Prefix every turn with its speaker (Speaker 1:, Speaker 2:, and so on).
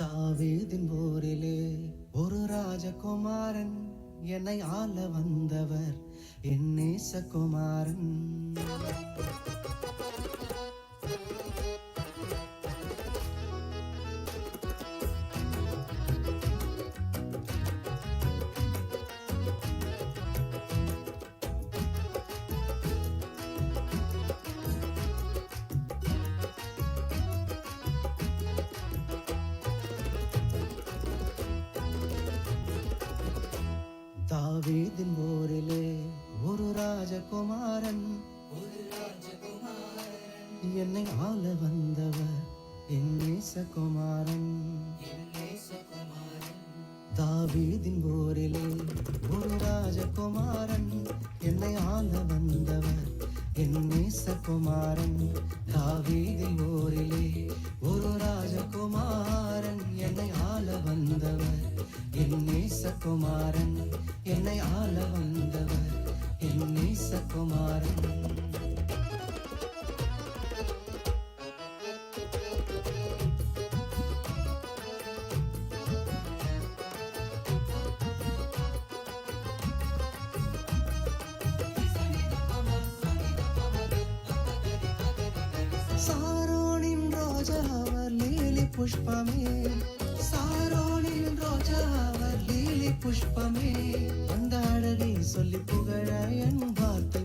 Speaker 1: தாவீதின் போரிலே ஒரு ராஜகுமாரன் என்னை ஆள வந்தவர் என் நேசகுமாரன். தாவீதின் போரிலே ஒரு ராஜகுமாரன் என்னை ஆள வந்தவர் என் நேசகுமாரன். தாவீதின் போரிலே ஒரு ராஜகுமாரன் என்னை ஆள வந்தவர் என் நேசகுமாரன். தாவீதின் போரிலே ஒரு ராஜகுமாரன் என்னை ஆள வந்தவர் என் நேசகுமாரன். என்னை ஆள வந்தவர் என் நேசகுமாரன். சாரோனின் ரோஜா அவர் லீலி புஷ்பமே, சாரோனின் ரோஜா அவர் லீலி புஷ்பமே. அந்த அழகை சொல்லி புகழ என் வார்த்தை